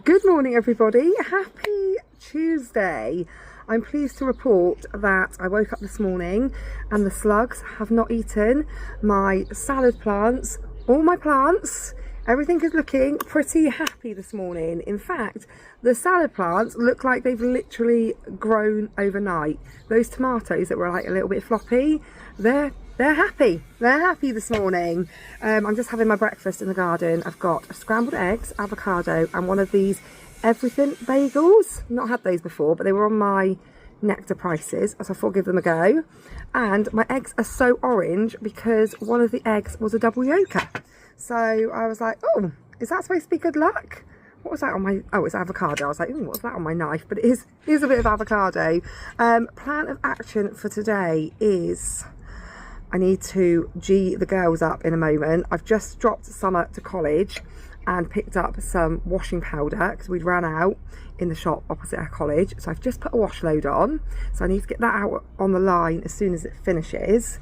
Good morning everybody, happy Tuesday. I'm pleased to report that I woke up this morning and the slugs have not eaten my salad plants, all my plants. Everything is looking pretty happy this morning. In fact, the salad plants look like they've literally grown overnight. Those tomatoes that were like a little bit floppy, they're happy. They're happy this morning. I'm just having my breakfast in the garden. I've got scrambled eggs, avocado, and one of these everything bagels. Not had those before, but they were on my Nectar prices, so I thought I'd give them a go. And my eggs are so orange because one of the eggs was a double yolker. So I was like, oh, is that supposed to be good luck? What was that on my, oh, it's avocado. I was like, what's that on my knife? But it is a bit of avocado. Plan of action for today is I need to G the girls up in a moment. I've just dropped Summer to college and picked up some washing powder because we'd run out in the shop opposite our college. So I've just put a wash load on. So I need to get that out on the line as soon as it finishes.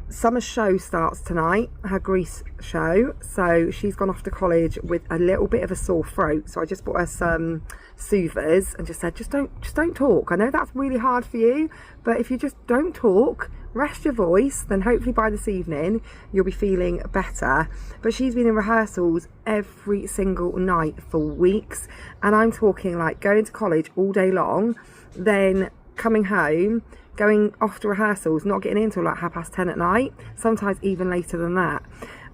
Summer's show starts tonight, her Grease show. So she's gone off to college with a little bit of a sore throat. So I just bought her some soothers and just said, just don't talk. I know that's really hard for you, but if you just don't talk, rest your voice, then hopefully by this evening you'll be feeling better. But she's been in rehearsals every single night for weeks, and I'm talking like going to college all day long, then coming home, going off to rehearsals, not getting in until like 10:30 at night, sometimes even later than that.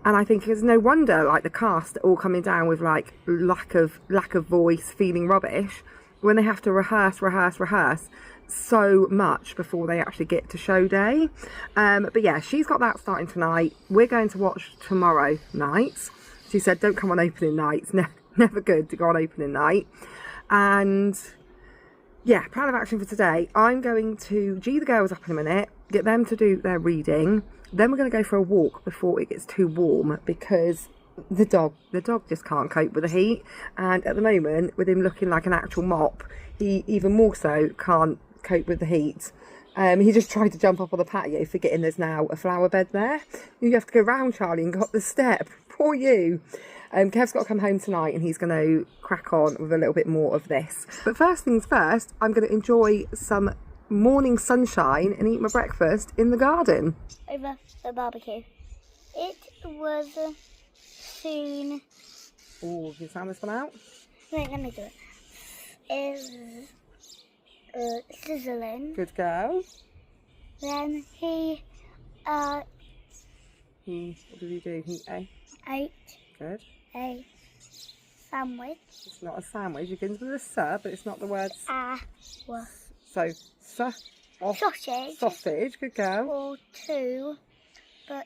And I think it's no wonder like the cast are all coming down with like lack of voice, feeling rubbish, when they have to rehearse so much before they actually get to show day. But yeah, she's got that starting tonight. We're going to watch tomorrow night. She said don't come on opening nights, never good to go on opening night. And yeah, plan of action for today, I'm going to G the girls up in a minute, get them to do their reading, then we're going to go for a walk before it gets too warm, because the dog just can't cope with the heat, and at the moment with him looking like an actual mop, he even more so can't cope with the heat. He just tried to jump up on the patio, forgetting there's now a flower bed there. You have to go round, Charlie, and go up the step. Poor you. Kev's got to come home tonight and he's going to crack on with a little bit more of this. But first things first, I'm going to enjoy some morning sunshine and eat my breakfast in the garden. Over the barbecue. It was soon... Oh, can you sound this one out? Wait, let me do it. Sizzling. Good girl. Then he what did he do? He ate Good. a sandwich. It's not a sandwich. It begins with a "s," but it's not the word So, sausage. Good girl. Or two, but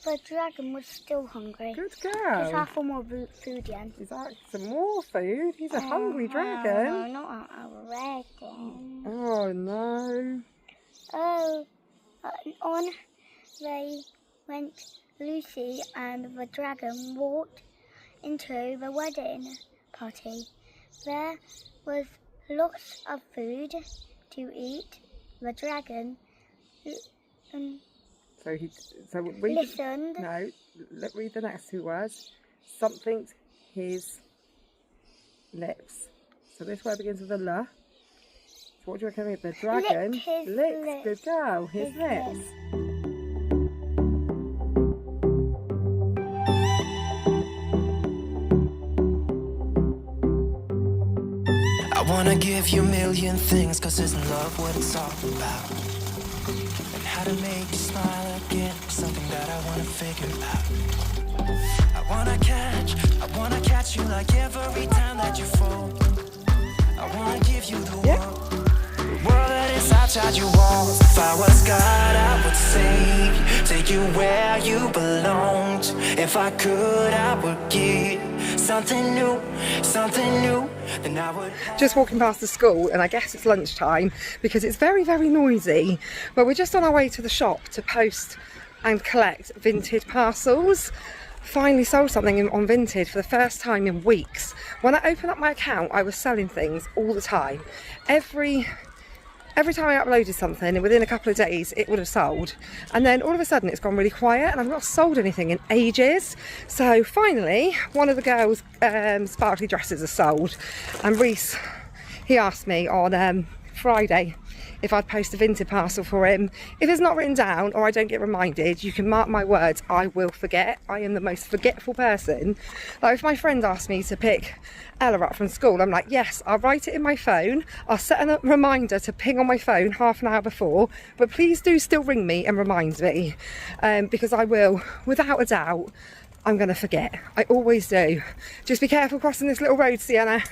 the dragon was still hungry. Good girl. He's asked for more food, Jen. He's asked for more food. He's a hungry dragon. No, not a dragon. Oh no. Oh, on they went. Lucy and the dragon walked into the wedding party. There was lots of food to eat. The dragon listened. Read the next two words. Something his lips. So this word begins with a "l." So what do you reckon? The dragon licks. Good girl. His lips. I wanna give you a million things, cause isn't love what it's all about? And how to make you smile again, something that I wanna figure out. I wanna catch you like every time that you fall. I wanna give you the world that is outside your walls. If I was God, I would save you, take you where you belonged. If I could, I would give something new, then I would. Just walking past the school, and I guess it's lunchtime because it's very, very noisy. But we're just on our way to the shop to post and collect Vinted parcels. Finally sold something on Vinted for the first time in weeks. When I opened up my account, I was selling things all the time. Every every time I uploaded something, within a couple of days it would have sold, and then all of a sudden it's gone really quiet and I've not sold anything in ages. So finally one of the girls' sparkly dresses are sold, and Reese, he asked me on Friday if I'd post a Vinted parcel for him. If it's not written down or I don't get reminded, you can mark my words, I will forget. I am the most forgetful person. Like if my friend asked me to pick Ella up from school, I'm like, yes, I'll write it in my phone. I'll set a reminder to ping on my phone half an hour before, but please do still ring me and remind me, because I will, without a doubt, I'm gonna forget. I always do. Just be careful crossing this little road, Sienna.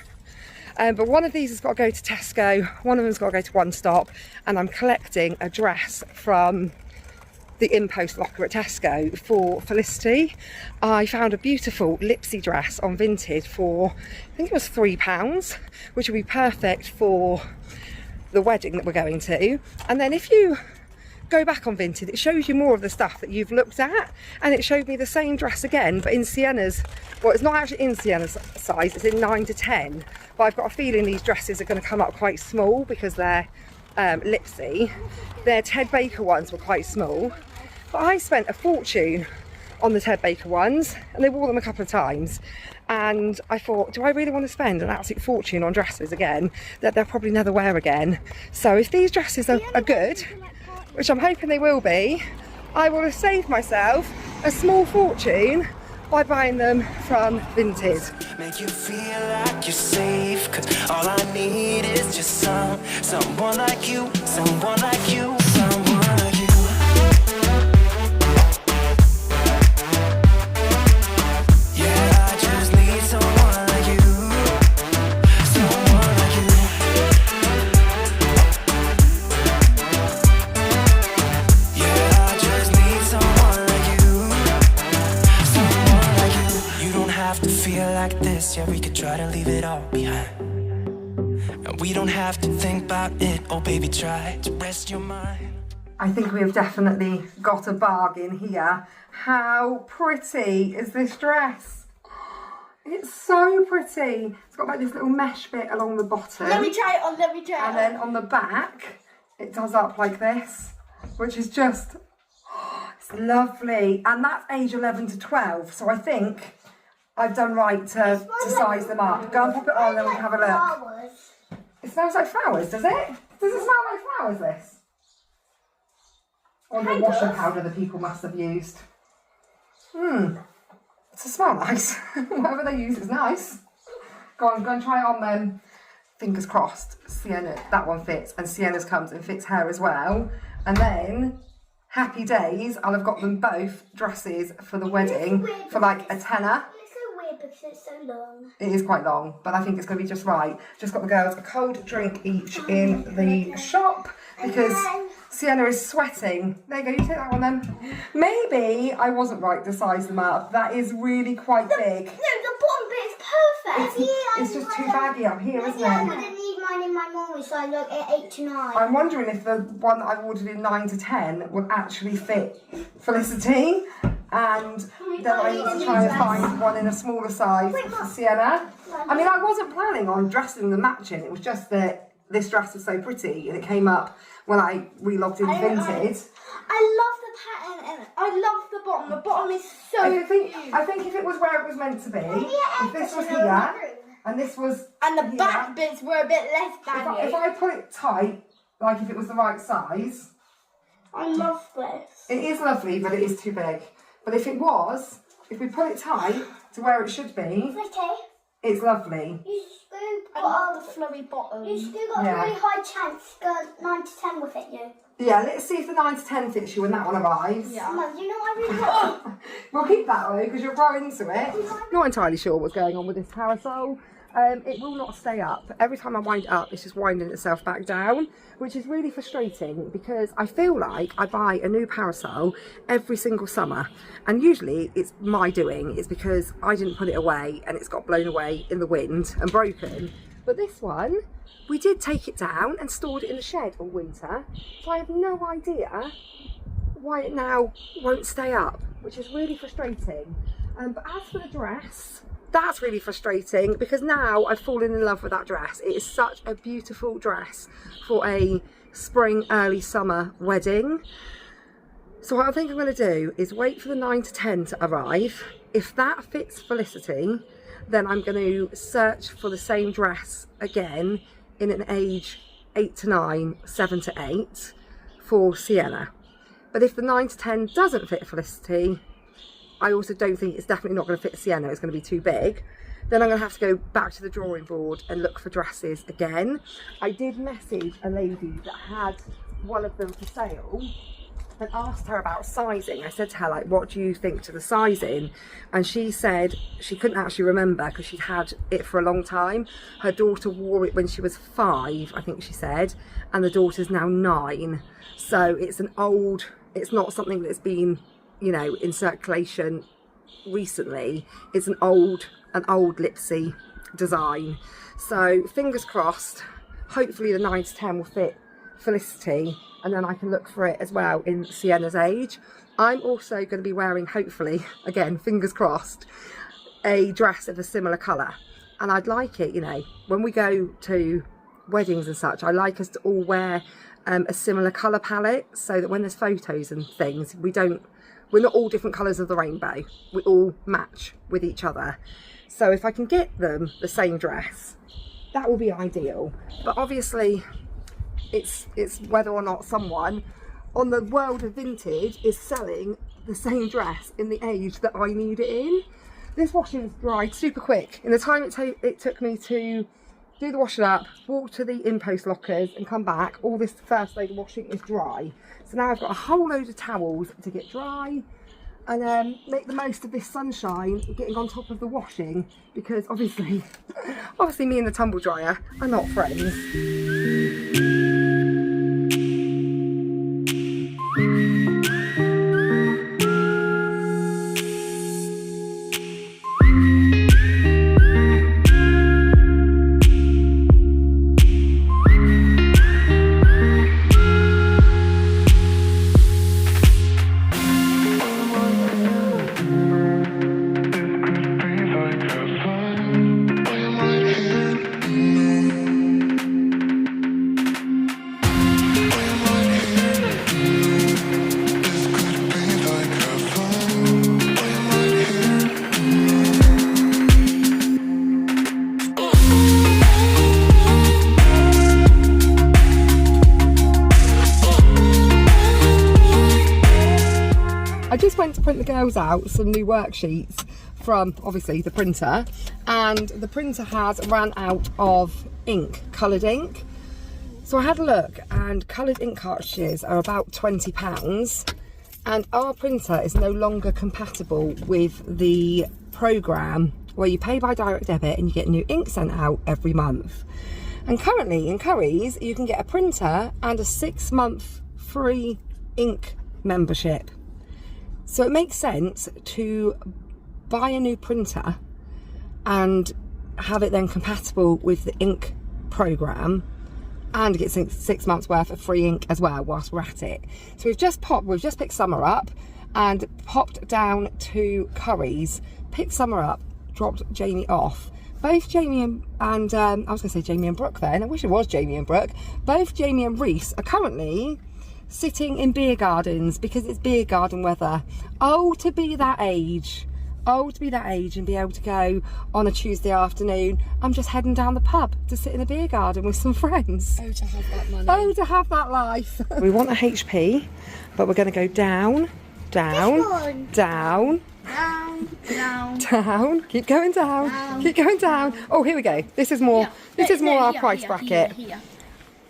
But one of these has got to go to Tesco, one of them's got to go to One Stop, and I'm collecting a dress from the impost locker at Tesco for Felicity. I found a beautiful Lipsy dress on Vinted for, I think it was £3, which would be perfect for the wedding that we're going to. And then if you go back on Vinted, it shows you more of the stuff that you've looked at, and it showed me the same dress again, but in Sienna's, well, it's not actually in Sienna's size, it's in 9 to 10, but I've got a feeling these dresses are going to come up quite small because they're Lipsy. Their Ted Baker ones were quite small, but I spent a fortune on the Ted Baker ones, and they wore them a couple of times, and I thought, do I really want to spend an absolute fortune on dresses again that they'll probably never wear again? So if these dresses are good, which I'm hoping they will be, I will have saved myself a small fortune by buying them from Vinted. Make you feel like you're safe, 'cause all I need is just someone like you, someone like you, someone like you. Yeah, I just need someone like you, someone like you. Yeah, I just need someone like you, someone like you. You don't have to feel like this, yeah, we could try to leave it all behind. And we don't have to think about it, oh baby, try to rest your mind. I think we have definitely got a bargain here. How pretty is this dress? It's so pretty. It's got like this little mesh bit along the bottom. Let me try it on, let me try it And then on the back, it does up like this, which is just, it's lovely. And that's age 11 to 12. So I think I've done right to size them up. Go and pop it on and then we can have a look. It smells like flowers, does it? Does it smell like flowers, this? Or the washing powder that people must have used. Does it smell nice? Whatever they use is nice. Go and try it on then. Fingers crossed, Sienna, that one fits, and Sienna's comes and fits her as well. And then, happy days, I'll have got them both dresses for the wedding for like a tenner. because it's so long. It is quite long, but I think it's going to be just right. Just got the girls a cold drink each in the shop because Sienna is sweating. There you go, you take that one then. Maybe I wasn't right to size them up. That is really quite big. No, the bottom bit is perfect. It's just too baggy up here, isn't I it? wouldn't need mine in my normal size, like 8 to 9. I'm wondering if the one that I've ordered in 9 to 10 would actually fit Felicity, and then I need to try and find one in a smaller size for Sienna. I mean, I wasn't planning on dressing them matching, it was just that this dress was so pretty and it came up when I relogged in Vinted. I love the pattern and I love the bottom. The bottom is so cute. I think if it was where it was meant to be, if this was here, and this was and the here, back bits were a bit less baggy. if I put it tight, like if it was the right size. I love this. It is lovely, but it is too big. But if it was, if we put it tight to where it should be, it's lovely. You still got the flowy bottom. You still got a really high chance to go 9 to 10 with it, you. Yeah, let's see if the 9 to 10 fits you when that one arrives. Yeah. Mum, you know what I really want? We'll keep that though, because you're growing into it. Not entirely sure what's going on with this parasol. It will not stay up. Every time I wind it up, it's just winding itself back down, which is really frustrating because I feel like I buy a new parasol every single summer. And usually it's my doing. It's because I didn't put it away and it's got blown away in the wind and broken. But this one, we did take it down and stored it in the shed all winter. So I have no idea why it now won't stay up, which is really frustrating. But as for the dress, that's really frustrating because now I've fallen in love with that dress. It is such a beautiful dress for a spring, early summer wedding. So what I think I'm going to do is wait for the 9 to 10 to arrive. If that fits Felicity, then I'm going to search for the same dress again in an age 8 to 9, 7 to 8 for Sienna. But if the 9 to 10 doesn't fit Felicity, I also don't think it's definitely not going to fit Sienna, it's going to be too big, then I'm going to have to go back to the drawing board and look for dresses again. I did message a lady that had one of them for sale and asked her about sizing. I said to her, like, what do you think to the sizing? And she said she couldn't actually remember because she'd had it for a long time. Her daughter wore it when she was 5, I think she said, and the daughter's now 9. So it's an old, it's not something that's been, you know, in circulation recently. It's an old Lipsy design. So fingers crossed, hopefully the 9 to 10 will fit Felicity, and then I can look for it as well in Sienna's age. I'm also going to be wearing, hopefully, again, fingers crossed, a dress of a similar colour. And I'd like it, you know, when we go to weddings and such, I like us to all wear a similar colour palette so that when there's photos and things, we're not all different colours of the rainbow. We all match with each other. So if I can get them the same dress, that will be ideal. But obviously, it's whether or not someone on the world of vintage is selling the same dress in the age that I need it in. This washing's dried super quick. In the time it took me to do the washing up, walk to the in-post lockers and come back, all this first load of washing is dry. So now I've got a whole load of towels to get dry and make the most of this sunshine getting on top of the washing, because obviously me and the tumble dryer are not friends. I just went to print the girls out some new worksheets from obviously the printer, and the printer has ran out of ink, coloured ink. So I had a look, and coloured ink cartridges are about £20, and our printer is no longer compatible with the programme where you pay by direct debit and you get new ink sent out every month. And currently in Currys you can get a printer and a 6-month free ink membership. So it makes sense to buy a new printer and have it then compatible with the ink programme and get 6 months worth of free ink as well whilst we're at it. So we've just picked Summer up and popped down to Currys, picked Summer up, dropped Jamie off. Both Jamie and I was going to say Jamie and Brooke then, I wish it was Jamie and Brooke. Both Jamie and Reese are currently sitting in beer gardens because it's beer garden weather. Oh, to be that age. Oh, to be that age and be able to go on a Tuesday afternoon. I'm just heading down the pub to sit in a beer garden with some friends. Oh, to have that money. Oh, to have that life. We want a HP, but we're going to go down, down, down, down. Keep going down. Keep going down. Oh, here we go. This is more. This is more our price bracket.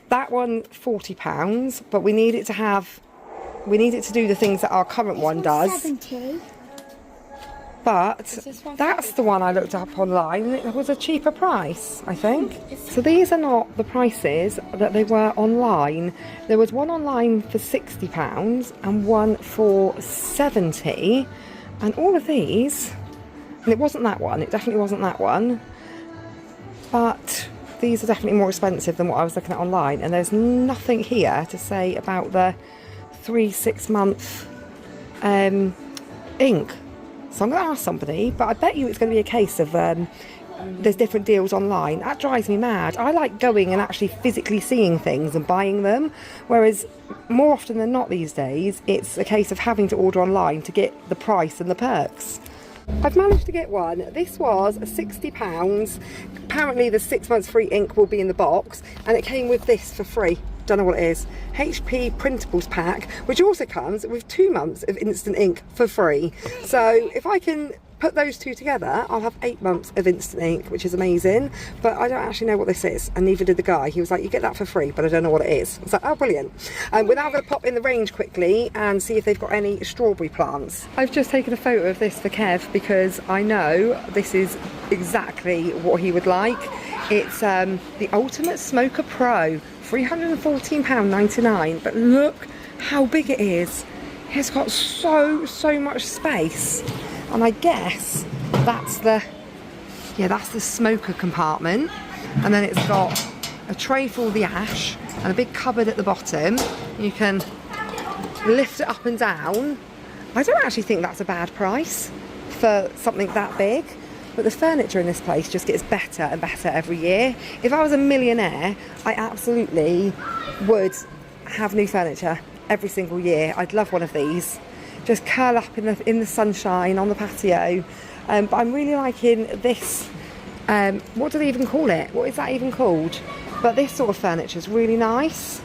That one £40, but we need it to do the things that our current one does. 70. But that's the one I looked up online, and it was a cheaper price, I think. So these are not the prices that they were online. There was one online for £60 and one for £70, and all of these, and it wasn't that one, it definitely wasn't that one, but these are definitely more expensive than what I was looking at online, and there's nothing here to say about the 3 6-month ink. So I'm going to ask somebody, but I bet you it's going to be a case of there's different deals online. That drives me mad. I like going and actually physically seeing things and buying them, whereas more often than not these days, it's a case of having to order online to get the price and the perks. I've managed to get one. This was £60. Apparently the 6 months free ink will be in the box, and it came with this for free. Don't know what it is. HP printables pack, which also comes with 2 months of instant ink for free. So if I can put those two together, I'll have 8 months of instant ink, which is amazing. But I don't actually know what this is, and neither did the guy. He was like, you get that for free, but I don't know what it is. I was like, oh, brilliant. We're now going to pop in the range quickly and see if they've got any strawberry plants. I've just taken a photo of this for Kev because I know this is exactly what he would like. It's the Ultimate Smoker Pro, £314.99, but look how big it is. It's got so much space. And I guess that's the smoker compartment. And then it's got a tray for all the ash and a big cupboard at the bottom. You can lift it up and down. I don't actually think that's a bad price for something that big. But the furniture in this place just gets better and better every year. If I was a millionaire, I absolutely would have new furniture every single year. I'd love one of these. Just curl up in the sunshine on the patio. But I'm really liking this. What do they even call it? What is that even called? But this sort of furniture is really nice.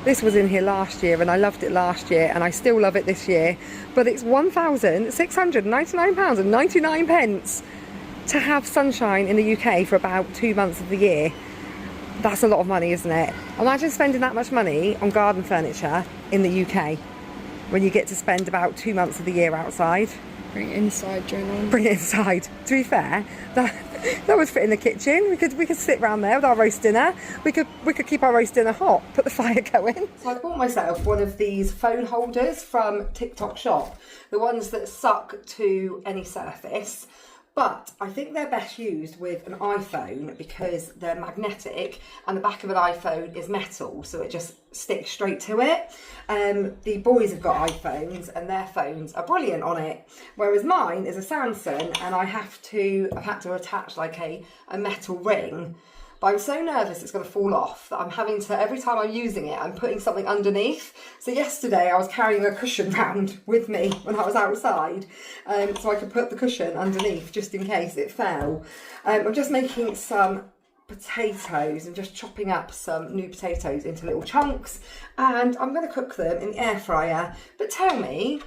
This was in here last year and I loved it last year and I still love it this year. But it's £1,699.99 to have sunshine in the UK for about 2 months of the year. That's a lot of money, isn't it? Imagine spending that much money on garden furniture in the UK when you get to spend about 2 months of the year outside. Bring it inside, Jonah. Bring it inside. To be fair, that would fit in the kitchen. We could sit around there with our roast dinner. We could keep our roast dinner hot, put the fire going. So I bought myself one of these phone holders from TikTok Shop, the ones that suck to any surface. But I think they're best used with an iPhone because they're magnetic and the back of an iPhone is metal, so it just sticks straight to it. The boys have got iPhones and their phones are brilliant on it, whereas mine is a Samsung and I've had to attach like a metal ring. But I'm so nervous it's going to fall off that I'm having to, every time I'm using it, I'm putting something underneath. So yesterday I was carrying a cushion round with me when I was outside, so I could put the cushion underneath just in case it fell. I'm just making some potatoes and just chopping up some new potatoes into little chunks, and I'm going to cook them in the air fryer. But tell me,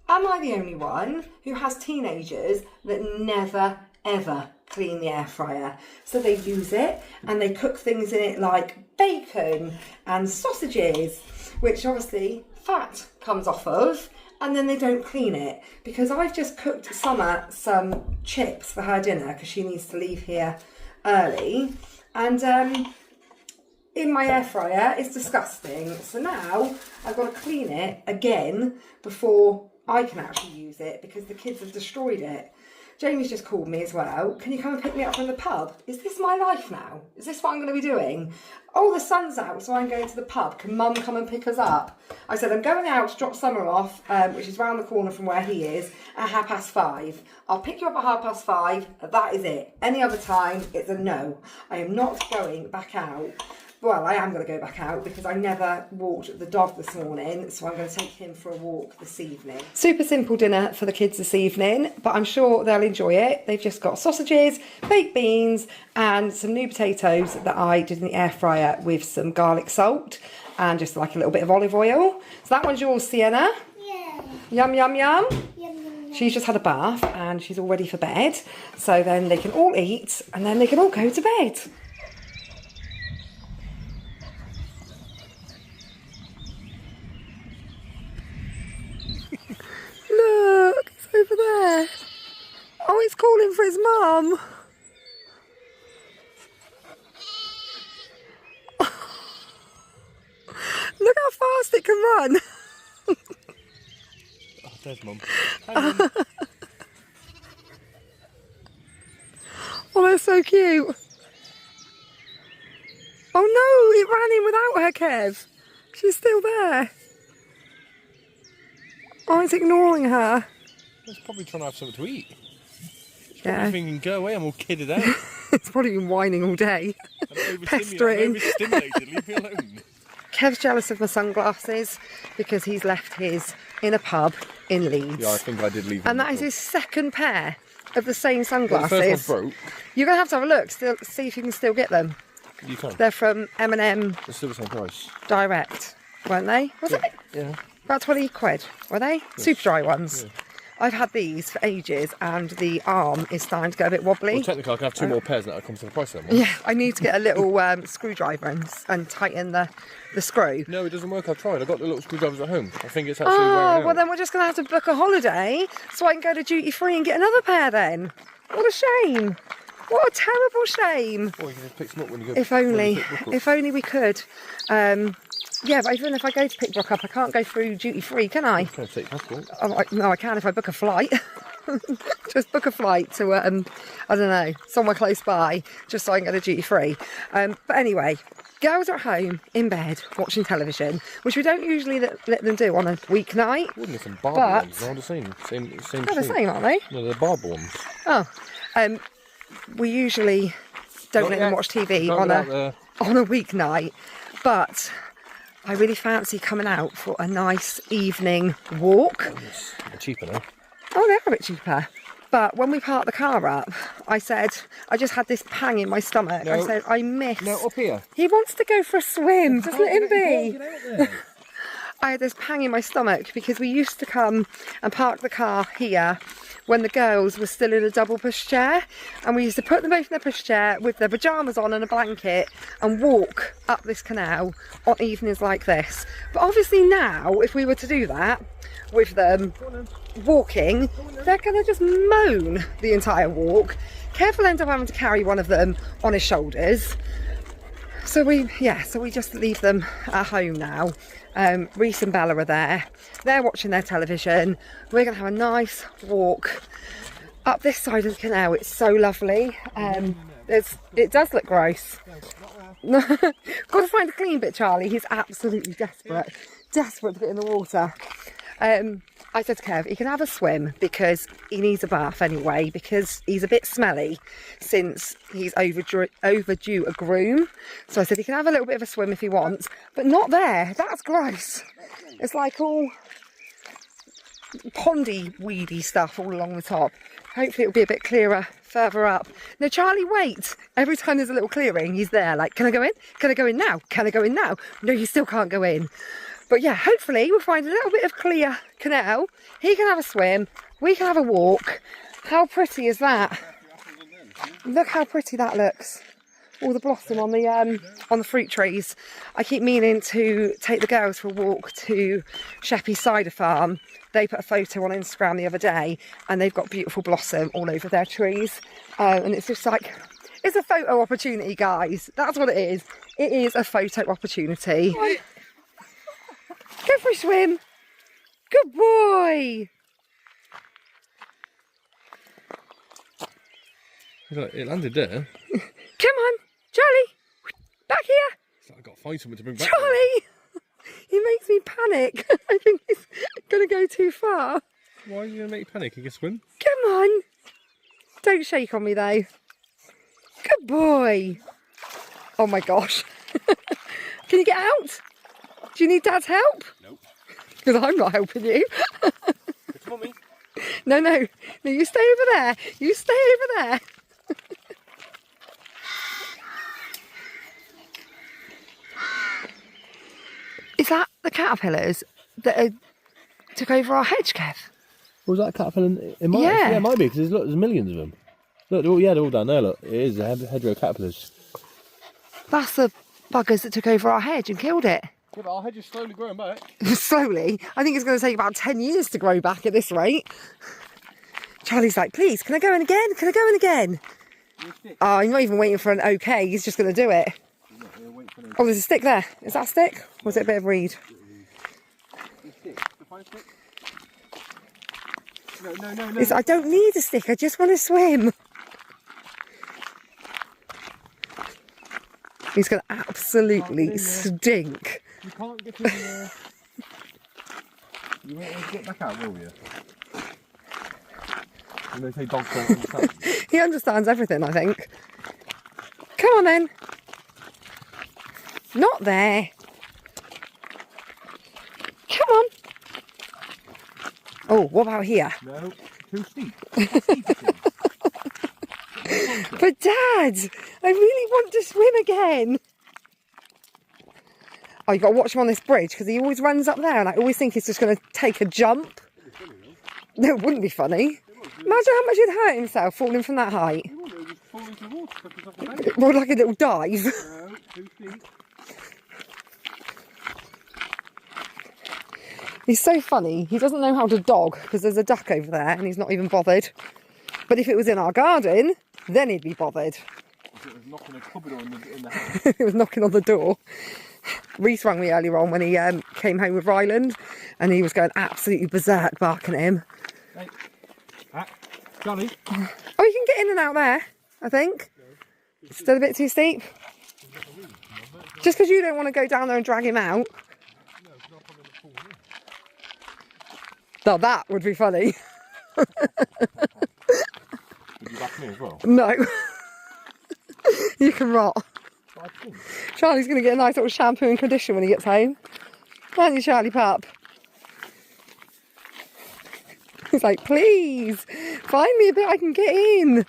am I the only one who has teenagers that never ever clean the air fryer? So they use it and they cook things in it like bacon and sausages, which obviously fat comes off of, and then they don't clean it. Because I've just cooked Summer some chips for her dinner because she needs to leave here early, and in my air fryer it's disgusting. So now I've got to clean it again before I can actually use it because the kids have destroyed it. Jamie's just called me as well. Can you come and pick me up from the pub? Is this my life now? Is this what I'm going to be doing? Oh, the sun's out, so I'm going to the pub. Can Mum come and pick us up? I said, I'm going out to drop Summer off, which is round the corner from where he is, at 5:30. I'll pick you up at 5:30. That is it. Any other time, it's a no. I am not going back out. Well, I am going to go back out because I never walked the dog this morning, so I'm going to take him for a walk this evening. Super simple dinner for the kids this evening, but I'm sure they'll enjoy it. They've just got sausages, baked beans, and some new potatoes that I did in the air fryer with some garlic salt and just like a little bit of olive oil. So that one's yours, Sienna. Yeah. Yum, yum, yum. Yum, yum, yum. She's just had a bath and she's all ready for bed. So then they can all eat and then they can all go to bed. Look, it's over there. Oh, it's calling for his mum. Look how fast it can run. Oh, there's Mum. Oh, that's so cute. Oh no, it ran in without her, Kev. She's still there. Oh, it's ignoring her. It's probably trying to have something to eat. Yeah. I'm thinking, go away, I'm all kidded out. It's probably been whining all day. I'm Pestering. overstimulated, leave me alone. Kev's jealous of my sunglasses because he's left his in a pub in Leeds. Yeah, I think I did leave them. And that is his second pair of the same sunglasses. Well, the first one broke. You're going to have a look, see if you can still get them. You can. They're from M&M They're still the same price. Direct, weren't they? Was it? Yeah. About 20 quid, were they? Super dry ones. Yeah. I've had these for ages and the arm is starting to get a bit wobbly. Well, technically I can have 2 more pairs and that'll come to the price of them. Yeah, I need to get a little screwdriver and tighten the screw. No, it doesn't work. I've tried. I've got the little screwdrivers at home. I think it's actually Oh, wearing well out. then we're just going to have to book a holiday so I can go to duty free and get another pair then. What a shame. What a terrible shame. Or you can just pick some up when you go. If only we could. Yeah, but even if I go to pick Brooke up, I can't go through duty free, can I? Can I take passport? Oh, no, I can if I book a flight. Just book a flight to, I don't know, somewhere close by, just so I can go to duty free. But anyway, girls are at home, in bed, watching television, which we don't usually let them do on a weeknight. Wouldn't get some Barbie ones. They're all the same. Same They're the shape. same, aren't they? No, they're Barbie ones. Oh, we usually don't let them watch TV on a weeknight, but I really fancy coming out for a nice evening walk. They're cheaper now. Oh, they're a bit cheaper. But when we parked the car up, I said, I just had this pang in my stomach. No. I said, I miss. No, up here. He wants to go for a swim. Just let him be. Get out there. I had this pang in my stomach because we used to come and park the car here when the girls were still in a double pushchair, and we used to put them both in the pushchair with their pyjamas on and a blanket and walk up this canal on evenings like this. But obviously now, if we were to do that with them walking, they're going to just moan the entire walk. Kev will end up having to carry one of them on his shoulders. So we just leave them at home now. Reese and Bella are there. They're watching their television. We're going to have a nice walk up this side of the canal. It's so lovely. It does look gross. Got to find a clean bit, Charlie. He's absolutely desperate to get in the water. I said to Kev, he can have a swim because he needs a bath anyway, because he's a bit smelly since he's overdue a groom. So I said he can have a little bit of a swim if he wants, but not there. That's gross. It's like all pondy, weedy stuff all along the top. Hopefully it'll be a bit clearer further up. No, Charlie, wait. Every time there's a little clearing, he's there like, can I go in? Can I go in now? Can I go in now? No, you still can't go in. But yeah, hopefully we'll find a little bit of clear canal. He can have a swim, we can have a walk. How pretty is that? Look how pretty that looks. All the blossom on the fruit trees. I keep meaning to take the girls for a walk to Sheppy's Cider Farm. They put a photo on Instagram the other day and they've got beautiful blossom all over their trees. And it's just like, it's a photo opportunity, guys. That's what it is. It is a photo opportunity. Go for a swim. Good boy. It landed there. Come on, Charlie. Back here. So I've got to find something to bring back. Charlie. He makes me panic. I think he's going to go too far. Why are you going to make you panic? You can swim. Come on. Don't shake on me though. Good boy. Oh my gosh. Can you get out? Do you need Dad's help? Nope. Because I'm not helping you. Come on, me. No, you stay over there. You stay over there. Is that the caterpillars that took over our hedge, Kev? Was that a caterpillar? It might. Yeah. Yeah, it might be because there's millions of them. Look, they're all down there. Look, it is hedgerow caterpillars. That's the buggers that took over our hedge and killed it. Yeah, but our hedge is slowly growing back. Slowly. I think it's going to take about 10 years to grow back at this rate. Charlie's like, please, can I go in again? Can I go in again? Oh, he's not even waiting for an okay. He's just going to do it. Oh, there's a stick there. Is that a stick? Or was it a bit of reed? No. I don't need a stick. I just want to swim. He's going to absolutely stink. You can't get in there. You won't get back out, will you? And they say dogs don't understand. He understands everything, I think. Come on then. Not there. Come on. Oh, what about here? No, too steep. How steep it is. But Dad, I really want to swim again. Oh, you got to watch him on this bridge because he always runs up there and I always think he's just going to take a jump. No, it wouldn't be funny. Imagine how much he'd hurt himself falling from that height. He wouldn't, he'd just fall into the water because of the bank. More like a little dive. No, too steep. He's so funny. He doesn't know how to dog because there's a duck over there and he's not even bothered. But if it was in our garden, then he'd be bothered. If it was knocking a cupboard door in the house. He was knocking on the door. Reese rang me earlier on when he came home with Ryland and he was going absolutely berserk barking at him. Hey, Johnny. Oh, you can get in and out there, I think. Still a bit too steep. Just because you don't want to go down there and drag him out. Now that would be funny. Would you back me as well? No. You can rot. Charlie's going to get a nice little shampoo and condition when he gets home. Aren't you, Charlie pup? He's like, please, find me a bit I can get in.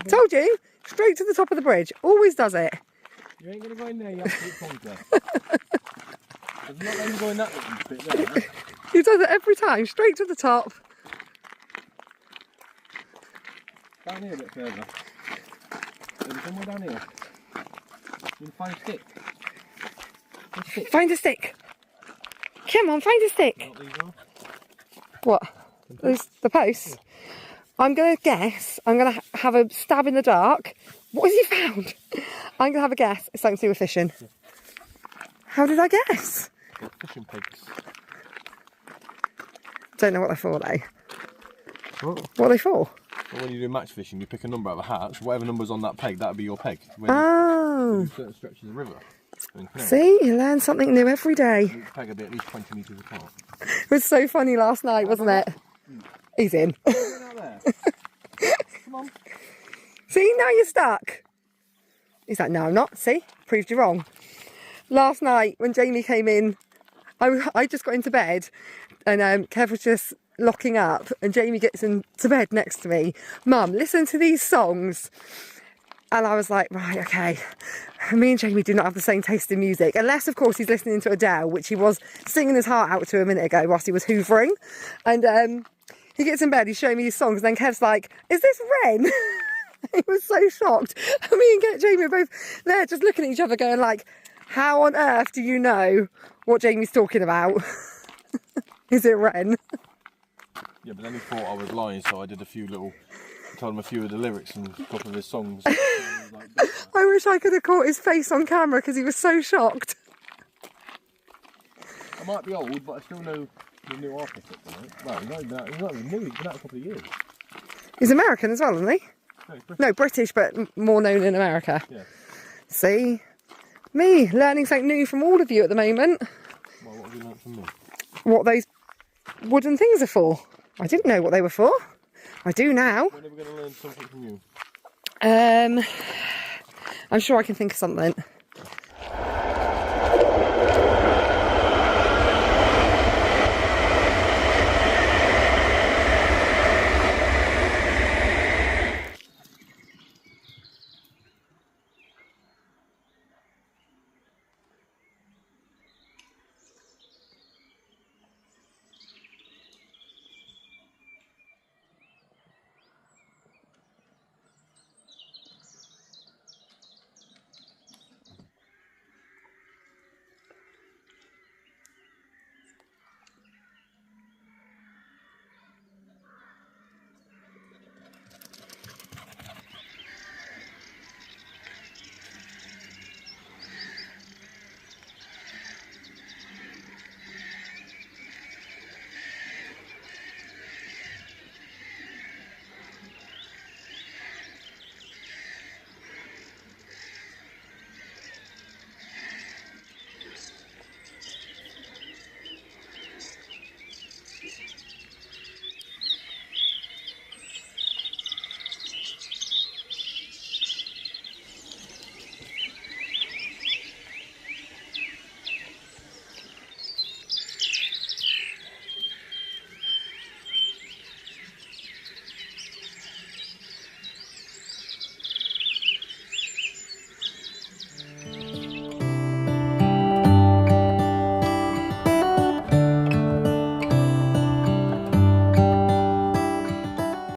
Told you, straight to the top of the bridge. Always does it. You ain't going to go in there, you absolute pointer. There's not letting you go in that little bit there. He does it every time, straight to the top. Down here a bit further. There's somewhere down here. You can find a stick. A stick. Find a stick. Come on, find a stick. Not these ones. What? The posts? I'm going to guess. I'm going to have a stab in the dark. What has he found? I'm going to have a guess. It's something to do with fishing. Yeah. How did I guess? They're fishing pigs. Don't know what they're for though. What? What are they for? Well, when you do match fishing, you pick a number out of a hat. So whatever number's on that peg, that'll be your peg. When Oh. you do certain stretches of river. See, you learn something new every day. Each peg will be at least 20 metres apart. It was so funny last night, wasn't it? He's in. Out there. Come on. See, now you're stuck. He's like, no, I'm not. See, proved you wrong. Last night when Jamie came in, I just got into bed and Kev was just locking up and Jamie gets into bed next to me. Mum, listen to these songs. And I was like, right, okay. Me and Jamie do not have the same taste in music. Unless, of course, he's listening to Adele, which he was singing his heart out to a minute ago whilst he was hoovering. And he gets in bed, he's showing me these songs, and then Kev's like, is this Ren? He was so shocked. And me and Jamie are both there just looking at each other going like, how on earth do you know what Jamie's talking about? Is it Ren? Yeah, but then he thought I was lying, so I did told him a few of the lyrics and a couple of his songs. Like, I wish I could have caught his face on camera because he was so shocked. I might be old, but I still know the new artist at the moment. Well, he's not even new, he's been out a couple of years. He's American as well, isn't he? No, he's British. No, British, but more known in America. Yeah. See? Me, learning something new from all of you at the moment. Well, what have you learnt from me? What those wooden things are for. I didn't know what they were for. I do now. When are we going to learn something from you? I'm sure I can think of something.